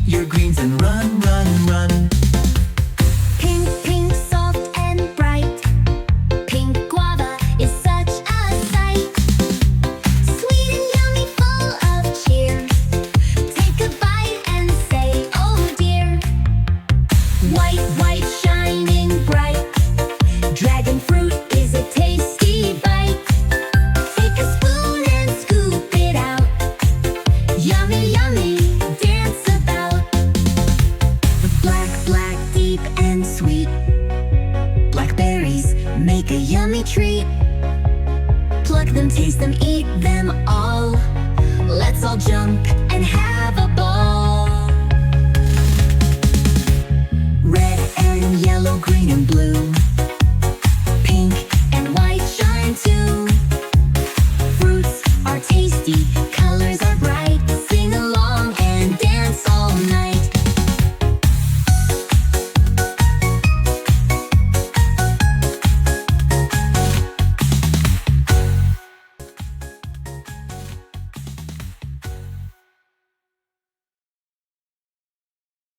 your greens and run, run, run. Pink, pink, soft and bright. Pink guava is such a sight. Sweet and yummy, full of cheer. Take a bite and say, oh dear. White, white, shining bright. Dragon fruit is a tasty bite. Take a spoon and scoop it out. Yummy, yummy, dance about. Black, black, deep and sweet. Blackberries make a yummy treat. Pluck them, taste them, eat them all. Let's all jump